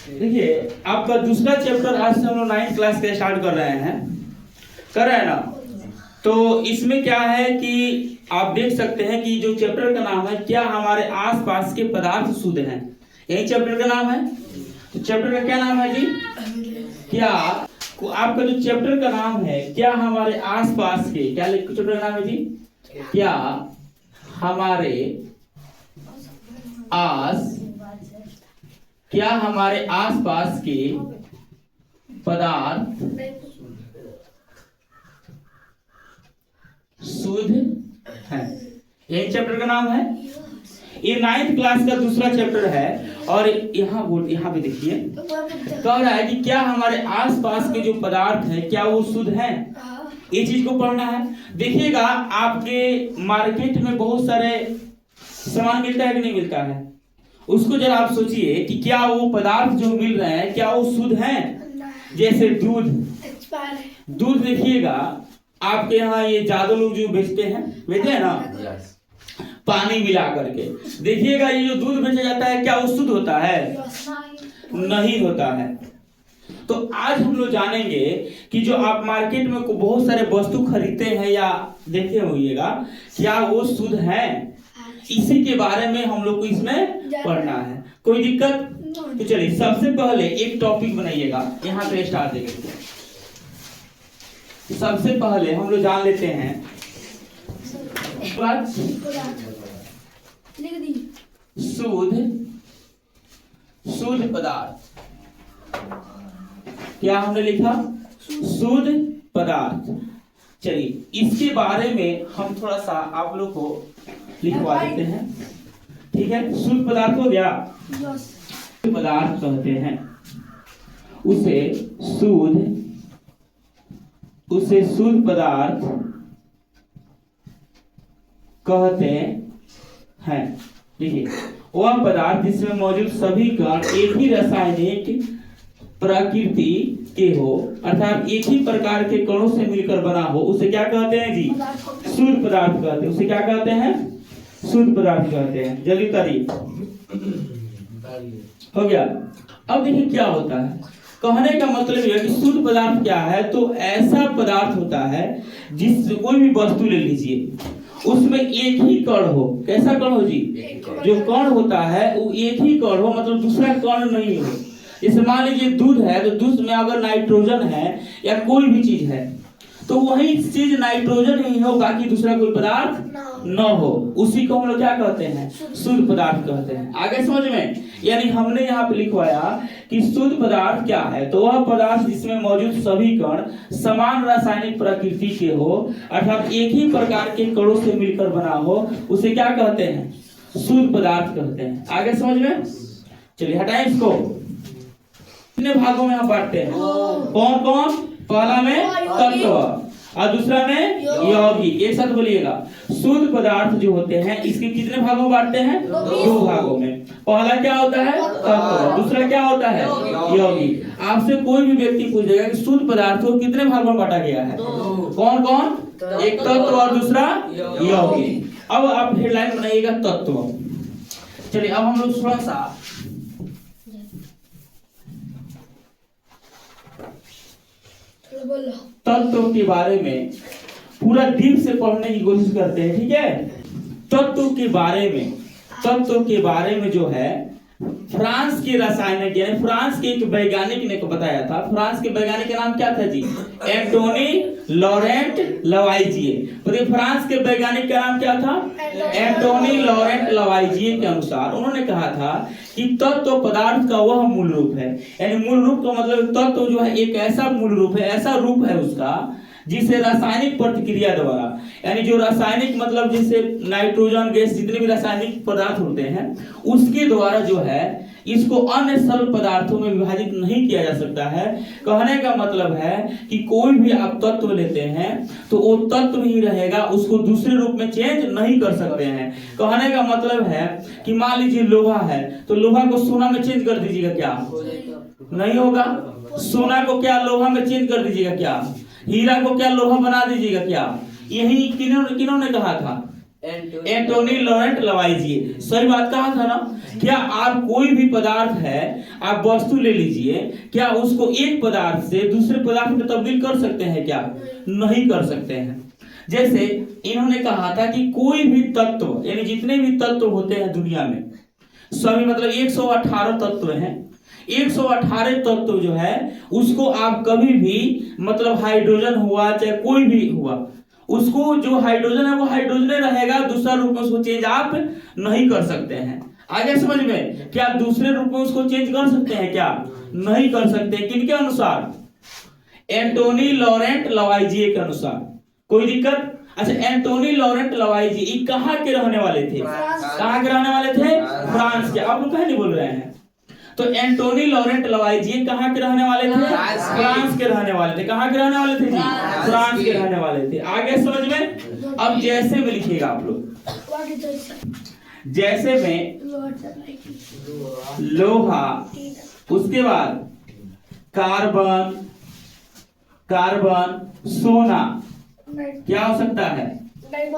देखिए आपका दूसरा चैप्टर आज से हम लोग 9th क्लास का स्टार्ट कर रहे हैं ना। तो इसमें क्या है कि आप देख सकते हैं कि जो चैप्टर का नाम है क्या हमारे आसपास के पदार्थ शुद्ध हैं, यही चैप्टर का नाम है। तो चैप्टर का क्या नाम है जी? क्या आपका जो चैप्टर का नाम है क्या हमारे आसपास के, क्या चैप्टर का नाम है जी? क्या हमारे आसपास के पदार्थ शुद्ध है, यही चैप्टर का नाम है। ये 9th क्लास का दूसरा चैप्टर है और यहाँ पे देखिए कह रहा है कि क्या हमारे आसपास के जो पदार्थ है क्या वो शुद्ध हैं, ये चीज को पढ़ना है। देखिएगा आपके मार्केट में बहुत सारे सामान मिलता है कि नहीं मिलता है, उसको जरा आप सोचिए कि क्या वो पदार्थ जो मिल रहे हैं क्या वो शुद्ध हैं। जैसे दूध देखिएगा आपके यहाँ ये ज्यादा लोग जो बेचते हैं ना पानी मिला करके, देखिएगा ये जो दूध बेचा जाता है क्या वो शुद्ध होता है? नहीं होता है। तो आज हम लोग जानेंगे कि जो आप मार्केट में बहुत सारे वस्तु खरीदते हैं या देखे होइएगा क्या वो शुद्ध है, इसी के बारे में हम लोग को इसमें पढ़ना है। कोई दिक्कत? तो चलिए सबसे पहले एक टॉपिक बनाइएगा, यहाँ पे स्टार्ट देंगे। सबसे पहले हम लोग जान लेते हैं शुद्ध पदार्थ। क्या हमने लिखा? शुद्ध पदार्थ। चलिए इसके बारे में हम थोड़ा सा आप लोग को लिखवा देते हैं, ठीक है। शुद्ध पदार्थ हो गया। शुद्ध पदार्थ कहते हैं उसे शुद्ध पदार्थ कहते हैं। देखिए वह पदार्थ जिसमें मौजूद सभी कण एक ही रासायनिक प्रकृति के हो, अर्थात एक ही प्रकार के कणों से मिलकर बना हो, उसे क्या कहते हैं जी? शुद्ध पदार्थ कहते हैं। उसे क्या कहते हैं? शुद्ध पदार्थ कहते हैं। जल्दी उतारिए। हो गया। अब देखिए क्या होता है, कहने का मतलब यह कि शुद्ध पदार्थ क्या है, तो ऐसा पदार्थ होता है जिस कोई भी वस्तु ले लीजिए उसमें एक ही कण हो। कैसा कण हो जी? जो कण होता है वो एक ही कण हो, मतलब दूसरा कण नहीं हो। जैसे मान लीजिए दूध है तो दूध में अगर नाइट्रोजन है या कोई भी चीज है तो वही चीज नाइट्रोजन ही हो, बाकी दूसरा कोई पदार्थ न हो, उसी को हम लोग क्या कहते हैं? शुद्ध पदार्थ कहते हैं। आगे समझ में? यानी हमने यहाँ पे लिखवाया कि शुद्ध पदार्थ क्या है, तो वह पदार्थ जिसमें मौजूद सभी कण समान रासायनिक प्रकृति के हो, अर्थात एक ही प्रकार के कणों से मिलकर बना हो, उसे क्या कहते हैं? शुद्ध पदार्थ कहते हैं। आगे समझ में? चलिए हटाएं इसको। कितने भागों में हम बांटते हैं? कौन कौन? पहला में तत्व और दूसरा में यौगिक। एक साथ बोलिएगा। शुद्ध पदार्थ जो होते हैं इसके कितने भागों में बांटते हैं? 2 भागों में। पहला क्या होता है? तत्व। दूसरा क्या होता है? यौगिक। आपसे कोई भी व्यक्ति पूछेगा कि शुद्ध पदार्थ को कितने भागों में बांटा गया है? कौन कौन? एक तत्व और दूसरा यौगिक। अब आप हेडलाइन बनाइएगा तत्व। चलिए अब हम लोग थोड़ा सा तत्व के बारे में पूरा डीप से पढ़ने की कोशिश करते हैं, ठीक है। तत्व के बारे में जो है फ्रांस के रासायनिक यानी फ्रांस के एक वैज्ञानिक ने बताया था। फ्रांस के वैज्ञानिक का नाम क्या था जी? एंटोनी लॉरेंट लवाइजिए। बताइए फ्रांस के वैज्ञानिक का नाम क्या था? एंटोनी लॉरेंट लवाइजिए के अनुसार उन्होंने कहा था कि तत्व पदार्थ का वह मूल रूप है। यानी मूल रूप का मतलब तत्व जो है एक ऐसा मूल रूप है, ऐसा रूप है उसका जिसे रासायनिक प्रतिक्रिया द्वारा, यानी जो रासायनिक मतलब जैसे नाइट्रोजन गैस जितने भी रासायनिक पदार्थ होते हैं उसके द्वारा जो है इसको अन्य सरल पदार्थों में विभाजित नहीं किया जा सकता है। कहने का मतलब है कि कोई भी आप तत्व लेते हैं तो वो तत्व ही रहेगा, उसको दूसरे रूप में चेंज नहीं कर सकते हैं। कहने का मतलब है कि मान लीजिए लोहा है तो लोहा को सोना में चेंज कर दीजिएगा, क्या नहीं होगा? सोना को क्या लोहा में चेंज कर दीजिएगा क्या? हीरा को क्या लोहा बना दीजिएगा क्या? यही किन्होंने कहा था? एंटोनी लॉरेंट लवाइजिए। सही बात कहा था ना। क्या आप कोई भी पदार्थ है, आप वस्तु ले लीजिए, क्या उसको एक पदार्थ से दूसरे पदार्थ में तब्दील कर सकते हैं? क्या नहीं कर सकते हैं। जैसे इन्होंने कहा था कि कोई भी तत्व, यानी जितने भी तत्व होते हैं दुनिया में, सभी मतलब 118 तत्व हैं। 118 तत्व जो है उसको आप कभी भी मतलब हाइड्रोजन हुआ चाहे कोई भी हुआ, उसको जो हाइड्रोजन है वो हाइड्रोजन रहेगा, दूसरा रूप में उसको चेंज आप नहीं कर सकते हैं। आगे समझ में? क्या दूसरे रूप में उसको चेंज कर सकते हैं? क्या नहीं कर सकते। किनके अनुसार? एंटोनी लॉरेंट लवाइजिए के अनुसार। कोई दिक्कत? अच्छा, एंटोनी लॉरेंट लवाइजिए ये कहाँ के रहने वाले थे? कहाँ के रहने वाले थे? फ्रांस के। आप लोग कहीं नहीं बोल रहे हैं। तो एंटोनी लॉरेंट लवाइजिए कहाँ के रहने वाले थे? फ्रांस के रहने वाले थे। कहाँ के रहने वाले थे जी? फ्रांस के रहने वाले थे। आगे समझ में? अब जैसे में लिखिएगा आप लोग। जैसे में लोहा, उसके बाद कार्बन, सोना, क्या हो सकता है?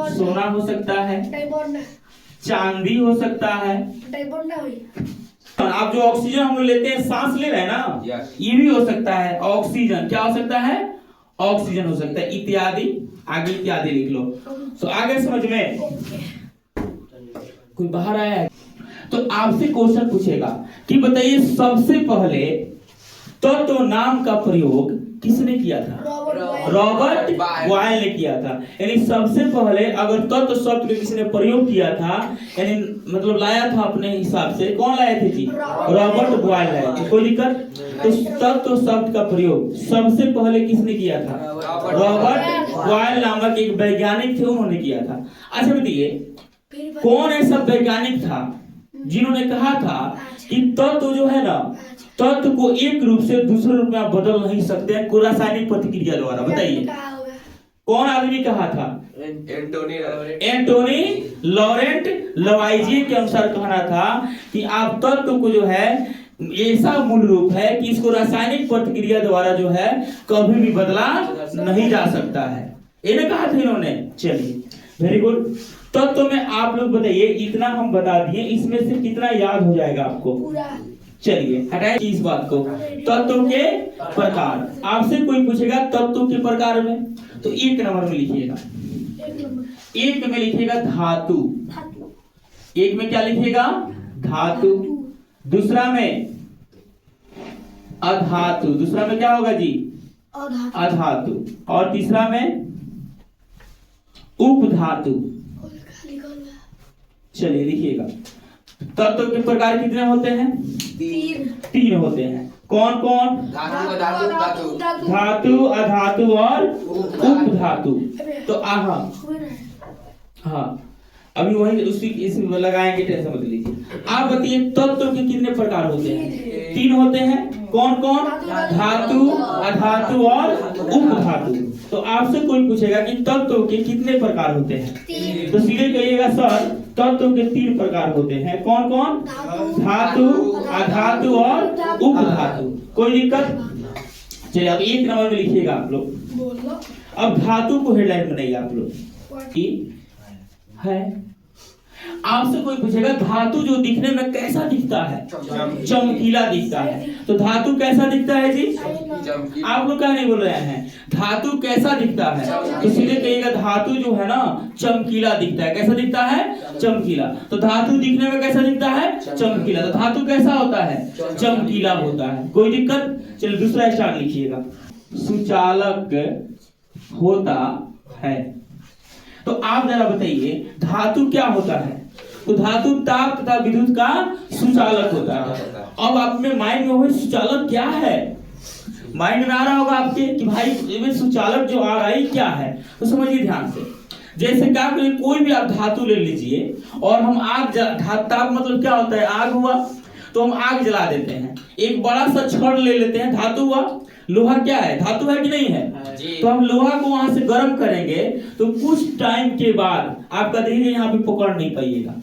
सोना हो सकता है, चांदी हो सकता है। आप जो ऑक्सीजन हम लोग लेते हैं, सांस ले रहे हैं ना, ये भी हो सकता है ऑक्सीजन। क्या हो सकता है? ऑक्सीजन हो सकता है, इत्यादि। आगे इत्यादि लिख लो। तो आगे समझ में? कोई बाहर आया है तो आपसे क्वेश्चन पूछेगा कि बताइए सबसे पहले तत्व नाम का प्रयोग किसने किया था? रॉबर्ट बॉयल ने किया था। यानी सबसे पहले अगर तत्व शब्द का किसी ने प्रयोग किया था, यानी मतलब लाया था अपने हिसाब से, कौन लाए थे जी? रॉबर्ट बॉयल लाए थे। कोई दिक्कत? तो तत्व शब्द का प्रयोग सबसे पहले किसने किया था? रॉबर्ट बॉयल नामक एक वैज्ञानिक थे, उन्होंने किया था। अच्छा बताइए कौन ऐसा वैज्ञानिक था जिन्होंने कहा था कि तत्व जो है ना, तत्व को एक रूप से दूसरे रूप में आप बदल नहीं सकते हैं रासायनिक प्रतिक्रिया द्वारा? बताइए कौन आदमी कहा था? एंटोनी लॉरेंट लवाइजिए के अनुसार कहना था कि आप तत्व को जो है ऐसा मूल रूप है कि इसको रासायनिक प्रतिक्रिया द्वारा जो है कभी भी बदला नहीं जा सकता है। इन्हें कहा था इन्होंने। चलिए वेरी गुड। तत्व में आप लोग बताइए, इतना हम बता दिए, इसमें से कितना याद हो जाएगा आपको? चलिए हटाइए इस बात को। तत्व के प्रकार, आपसे कोई पूछेगा तत्व के प्रकार में, तो एक नंबर में लिखिएगा। एक में लिखिएगा धातु। एक में क्या लिखिएगा? धातु। दूसरा में अधातु। दूसरा में क्या होगा जी? अधातु। और तीसरा में उपधातु। चलिए लिखिएगा। तत्व के प्रकार कितने होते हैं? तीन होते हैं। कौन कौन? धातु, अधातु और उपधातु। तो हाँ अभी वही उसी इसमें लगाएंगे, टेंशन मत लीजिए। आप बताइए तत्व के कितने प्रकार होते हैं? तीन होते हैं। कौन कौन? धातु, अधातु और उपधातु। तो आपसे कोई पूछेगा कि तत्व के कितने प्रकार होते हैं, तो सीधे कहिएगा सर तत्व के तीन प्रकार होते हैं। कौन कौन? धातु, अधातु और उपधातु। कोई दिक्कत? चलिए अब एक नंबर में लिखिएगा आप लोग। अब धातु को हेडलाइन बनाइए आप लोग की है। आपसे कोई पूछेगा धातु जो दिखने में कैसा दिखता है? चमकीला दिखता है। तो धातु कैसा दिखता है जी? आप लोग क्या नहीं बोल रहे हैं? धातु कैसा दिखता है? तो सीधे कहिएगा धातु जो है ना चमकीला दिखता है। कैसा दिखता है? चमकीला। तो धातु दिखने में कैसा दिखता है? चमकीला। तो धातु कैसा होता है? चमकीला होता है। कोई दिक्कत? चलिए दूसरा स्टार लिखिएगा। सुचालक होता है। तो आप जरा बताइए धातु क्या होता है? तो धातु ताप तथा विद्युत का सुचालक होता है। अब आप में माइंड में वही सुचालक क्या है, माइंड में आ रहा होगा आपके कि भाई सुचालक जो आ रहा है क्या है। तो समझिए ध्यान से। जैसे क्या करिए, कोई भी आप धातु ले लीजिए और हम आग ताप मतलब क्या होता है? आग हुआ तो हम आग जला देते हैं। एक बड़ा सा छड़ ले लेते हैं, धातु हुआ। लोहा क्या है? धातु है कि नहीं है? तो हम लोहा को वहां से गर्म करेंगे तो कुछ टाइम के बाद आपका देखिए यहाँ पे पकड़ नहीं पाइएगा।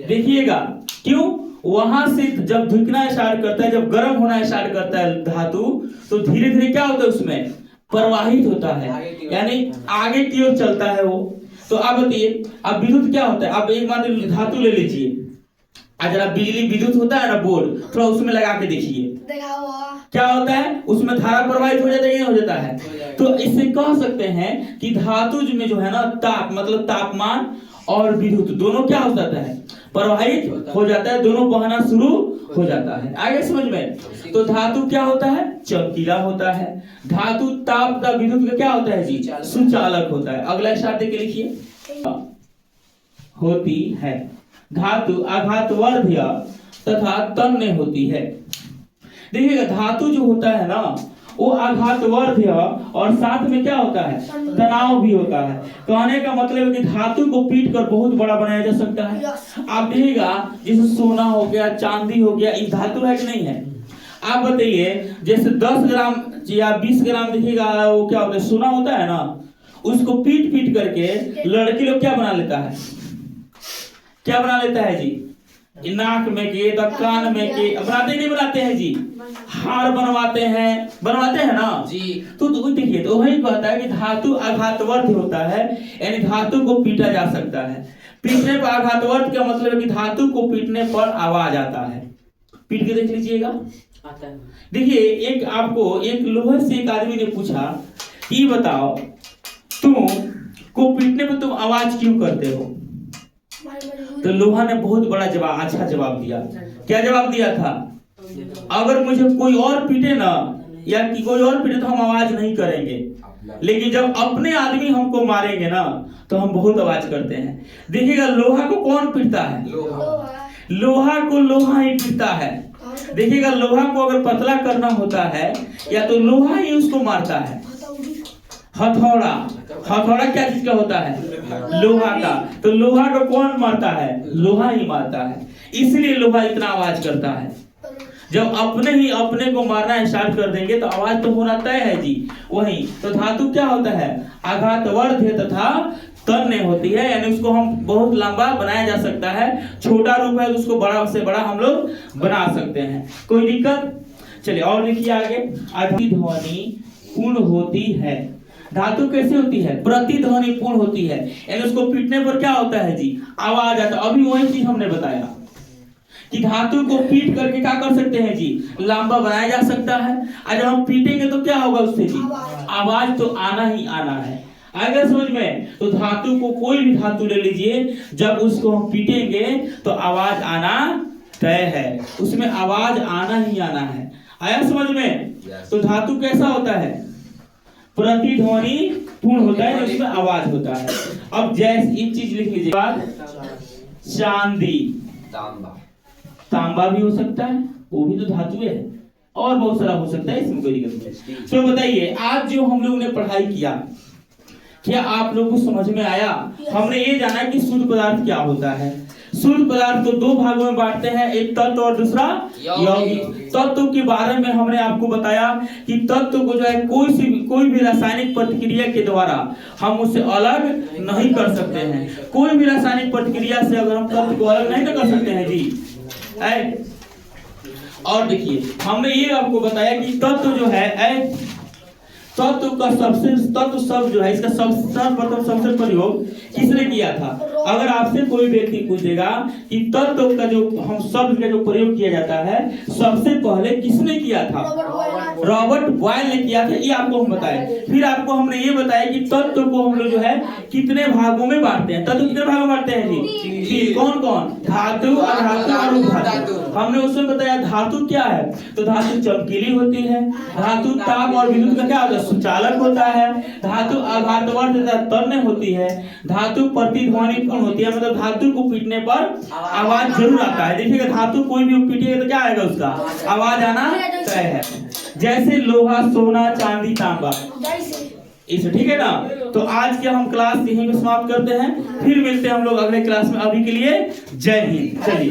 देखिएगा क्यों? वहां से जब धुकना स्टार्ट करता है, जब गर्म होना स्टार्ट करता है धातु, तो धीरे धीरे क्या होता है उसमें? प्रवाहित होता है, यानी आगे की ओर चलता है वो। तो आप बताइए, अब विद्युत क्या होता है? आप एक मान लीजिए धातु ले लीजिए, जरा बिजली विद्युत होता है ना बोर्ड, थोड़ा उसमें लगा के देखिए क्या होता है, उसमें धारा प्रवाहित हो जाता है, हो जाता है। तो इससे कह सकते हैं कि धातु में जो है ना ताप मतलब तापमान और विद्युत दोनों क्या हो जाता है, प्रवाहित हो जाता है, दोनों बहना शुरू हो जाता है। आगे समझ में? तो धातु क्या होता है? चमकीला होता है। धातु ताप का विद्युत का क्या होता है जी? सुचालक होता है। अगला स्टार्ट के लिखिए, होती है। धातु आघातवर्ध्य तथा तन्य होती है। देखिएगा धातु जो होता है ना वो आघातवर्ध्य और साथ में क्या होता है, तनाव भी होता है। कहने का मतलब है कि धातु को पीट कर बहुत बड़ा बनाया जा सकता है। आप देखिएगा जैसे सोना हो गया, चांदी हो गया, ये धातु है कि नहीं है? आप बताइए जैसे 10 ग्राम या 20 ग्राम देखिएगा वो क्या होता है, सोना होता है ना, उसको पीट पीट करके लड़की लोग क्या बना लेता है, क्या बना लेता है जी? नाक में के, कान में के, बनाते नहीं बनाते हैं जी, हार बनवाते हैं ना जी। तो देखिए तो वही कहता है कि धातु आघातवर्ध्य होता है, यानी धातु को पीटा जा सकता है। पीटने पर आघातवर्ध्य का मतलब है कि धातु को पीटने पर आवाज आता है। पीट के देख लीजिएगा। देखिए एक आपको एक लोहे से एक आदमी ने पूछा कि बताओ तुम को पीटने पर तुम आवाज क्यों करते हो? तो लोहा ने बहुत बड़ा जवाब, अच्छा जवाब दिया। क्या जवाब दिया था? अगर मुझे कोई और पीटे ना या कि कोई और पीटे तो हम आवाज नहीं करेंगे, लेकिन जब अपने आदमी हमको मारेंगे ना तो हम बहुत आवाज करते हैं। देखिएगा लोहा को कौन पीटता है? लोहा को लोहा ही पीटता है। देखिएगा लोहा को अगर पतला करना होता है या तो लोहा ही उसको मारता है। हथौड़ा, हथौड़ा क्या चीज का होता है? लोहा का। तो लोहा को कौन मारता है? लोहा ही मारता है। इसलिए लोहा इतना आवाज करता है। जब अपने ही अपने को मारना स्टार्ट कर देंगे तो आवाज तो होना तय है जी। वही तो धातु क्या होता है? आघातवर्ध्य तथा तन्य होती है, यानी उसको हम बहुत लंबा बनाया जा सकता है। छोटा रूप है तो उसको बड़ा से बड़ा हम लोग बना सकते हैं। कोई दिक्कत? चलिए और लिखिए आगे। प्रतिध्वनि पूर्ण होती है। धातु कैसे होती है? प्रतिध्वनि पूर्ण होती है, यानी उसको पीटने पर क्या होता है जी? आवाज आता है। अभी वही चीज हमने बताया कि धातु को पीट करके क्या कर सकते हैं जी? लंबा बनाया जा सकता है। और जब हम पीटेंगे तो क्या होगा उससे जी? आवाज तो आना ही आना है। आगे समझ में? तो धातु को कोई भी धातु ले लीजिए, जब उसको हम पीटेंगे तो आवाज आना तय है, उसमें आवाज आना ही आना है। आया समझ में? तो धातु कैसा होता है? प्रतिध्वनि पूर्ण होता है, उसमें आवाज होता है। अब जैसे एक चीज लिख लीजिए, चांदी, तांबा भी हो सकता है, वो भी तो धातु है, और बहुत सारा हो सकता है, इसमें कोई दिक्कत नहीं। तो बताइए आज जो हम लोग ने पढ़ाई किया, क्या आप लोगों को समझ में आया? हमने ये जाना कि शुद्ध पदार्थ क्या होता है। शुद्ध पदार्थ को दो भागों में बांटते हैं, एक तत्व और दूसरा यौगिक। तत्व के बारे में हमने आपको बताया कि तत्व को जो है कोई भी रासायनिक प्रतिक्रिया के द्वारा हम उससे अलग नहीं कर सकते हैं। कोई भी रासायनिक प्रतिक्रिया से अगर हम तत्व को अलग नहीं कर सकते हैं जी। और देखिए हमने ये आपको बताया कि तत्व जो है तत्व का तत्व शब्द जो है इसका सर्वप्रथम सबसे प्रयोग किसने किया था? अगर आपसे कोई व्यक्ति पूछेगा कि तत्व का जो हम शब्द का जो प्रयोग किया जाता है सबसे पहले किसने किया था? रॉबर्ट बॉयल ने किया था। ये आपको हम बताए। फिर आपको हमने ये बताया कि तत्व को हम लोग जो है कितने भागों में बांटते हैं। तत्व कितने भागों में बांटते हैं जी? कौन कौन? धातु, अधातु और उपधातु। हमने उसमें बताया धातु क्या है, तो धातु चमकीली होती है। धातु ताप और विद्युत का क्या होता है? सुचालक होता है। धातु आघातवर्ध्य तथा तन्य होती है। धातु प्रतिध्वनि पूर्ण होती है, मतलब धातु को पीटने पर आवाज जरूर आता है। देखिएगा धातु कोई भी पीटेगा तो क्या आएगा? उसका आवाज आना तय है। जैसे लोहा, सोना, चांदी, तांबा, इसे ठीक है ना। तो आज के हम क्लास यहीं पे समाप्त करते हैं, फिर मिलते हैं हम लोग अगले क्लास में। अभी के लिए जय हिंद। चलिए।